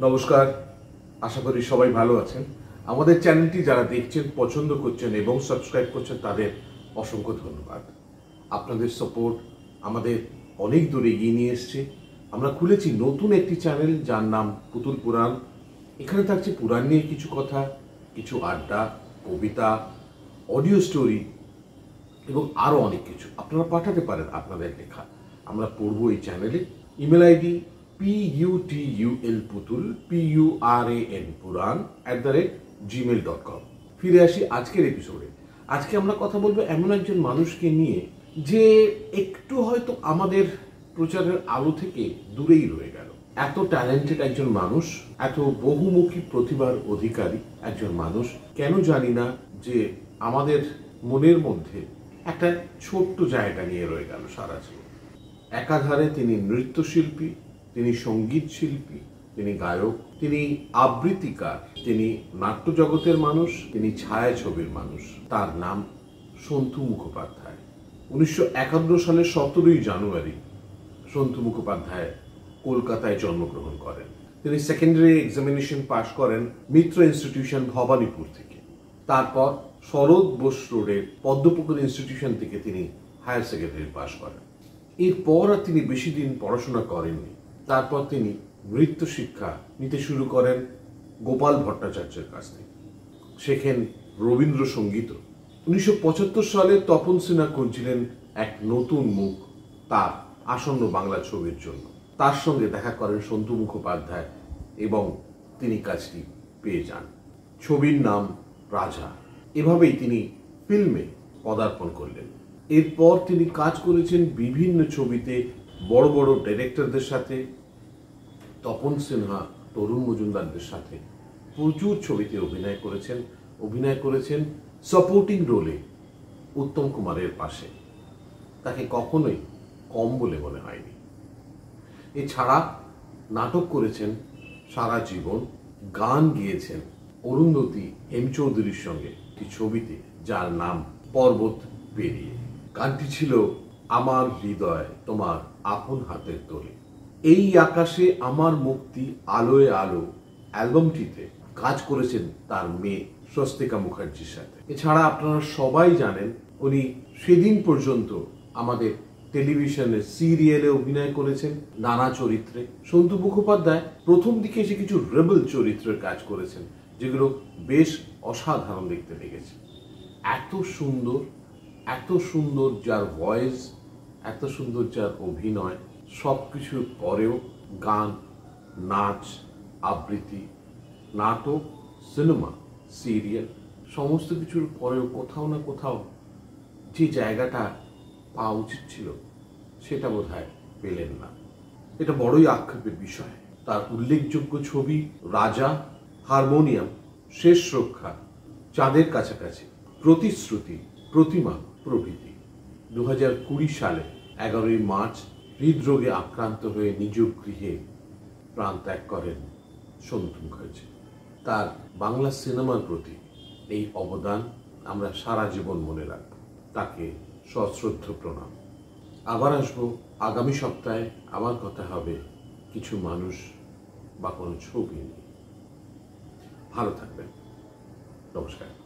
নমস্কার, আশা করি সবাই ভালো আছেন। আমাদের চ্যানেলটি যারা দেখছেন, পছন্দ করছেন এবং সাবস্ক্রাইব করছেন তাদের অসংখ্য ধন্যবাদ। আপনাদের সাপোর্ট আমাদের অনেক দূর এগিয়ে নিয়ে এসছে। আমরা খুলেছি নতুন একটি চ্যানেল যার নাম পুতুল পুরাণ। এখানে থাকছে পুরাণ নিয়ে কিছু কথা, কিছু আড্ডা, কবিতা, অডিও স্টোরি এবং আরও অনেক কিছু। আপনারা পাঠাতে পারেন আপনাদের লেখা, আমরা পড়বো এই চ্যানেলে। ইমেল আইডি PUTUL পুতুল PURAN পুরাণ @gmail.com। ফিরে আসি আজকের এপিসোডে। আজকে আমরা কথা বলবো এমন একজন মানুষকে নিয়ে যে একটু হয়তো আমাদের প্রচারের আলো থেকে দূরেই রয়ে গেল। এত ট্যালেন্টেড একজন মানুষ, এত বহুমুখী প্রতিভার অধিকারী একজন মানুষ, কেন জানি না যে আমাদের মনের মধ্যে একটা ছোট্ট জায়গা নিয়ে রয়ে গেল সারা জীবন। একাধারে তিনি নৃত্যশিল্পী, তিনি সঙ্গীত শিল্পী, তিনি গায়ক, তিনি আবৃত্তিকার, তিনি নাট্য জগতের মানুষ, তিনি ছায়াছবির মানুষ। তার নাম সন্তু মুখোপাধ্যায়। 1951 সালের 17ই জানুয়ারি সন্তু মুখোপাধ্যায় কলকাতায় জন্মগ্রহণ করেন। তিনি সেকেন্ডারি এক্সামিনেশন পাশ করেন মিত্র ইনস্টিটিউশন ভবানীপুর থেকে। তারপর শরৎ বোস রোডের পদ্মপুকুর ইনস্টিটিউশন থেকে তিনি হায়ার সেকেন্ডারি পাশ করেন। এরপর আর তিনি বেশি দিন পড়াশোনা করেননি। তারপর তিনি নৃত্য শিক্ষা নিতে শুরু করেন গোপাল ভট্টাচার্যের কাছ থেকে। শেখেন রবীন্দ্রসঙ্গীত। 1975 সালে তপন সিনহা খুঁজছিলেন এক নতুন মুখ তার আসন্ন বাংলা ছবির জন্য। তার সঙ্গে দেখা করেন সন্তু মুখোপাধ্যায় এবং তিনি কাজটি পেয়ে যান। ছবির নাম রাজা। এভাবেই তিনি ফিল্মে পদার্পণ করলেন। এরপর তিনি কাজ করেছেন বিভিন্ন ছবিতে বড় বড় ডাইরেক্টরদের সাথে, তপন সিনহা, তরুণ মজুমদারদের সাথে প্রচুর ছবিতে অভিনয় করেছেন সাপোর্টিং রোলে উত্তম কুমারের পাশে। তাকে কখনোই কম বলে মনে হয়নি। এছাড়া নাটক করেছেন সারা জীবন, গান গেয়েছেন অরুন্ধতী হেমচৌধুরীর সঙ্গে একটি ছবিতে যার নাম পর্বত পেরিয়ে। গানটি ছিল আমার হৃদয় তোমার আপন হাতের তোলে। এই আকাশে আমার মুক্তি আলোয় আলো অ্যালবামটিতে কাজ করেছেন তার মেয়ে স্বস্তিকা মুখার্জির সাথে। এছাড়া আপনারা সবাই জানেন উনি সেদিন পর্যন্ত আমাদের টেলিভিশনে সিরিয়ালে অভিনয় করেছেন নানা চরিত্রে। সন্তু মুখোপাধ্যায় প্রথম দিকে এসে কিছু রেবেল চরিত্রের কাজ করেছেন যেগুলো বেশ অসাধারণ দেখতে লেগেছে। এত সুন্দর যার ভয়েস, এত সুন্দর যার অভিনয়, সব কিছুর পরেও গান, নাচ, আবৃত্তি, নাটক, সিনেমা, সিরিয়াল সমস্ত কিছুর পরেও কোথাও না কোথাও যে জায়গাটা পাওয়া উচিত ছিল সেটা বোধহয় পেলেন না। এটা বড়ই আক্ষেপের বিষয়। তার উল্লেখযোগ্য ছবি রাজা, হারমোনিয়াম, শেষ রক্ষা, চাঁদের কাছাকাছি, প্রতিশ্রুতি, প্রতিমা প্রভৃতি। 2020 সালে 11ই মার্চ হৃদরোগে আক্রান্ত হয়ে নিজ গৃহে প্রাণ ত্যাগ করেন সন্তু মুখার্জি। তার বাংলা সিনেমার প্রতি এই অবদান আমরা সারা জীবন মনে রাখব। তাকে সশ্রদ্ধ প্রণাম। আবার আসবো আগামী সপ্তাহে। আমার কথা হবে কিছু মানুষ বা কোনো ছবি নিয়ে। ভালো থাকবেন। নমস্কার।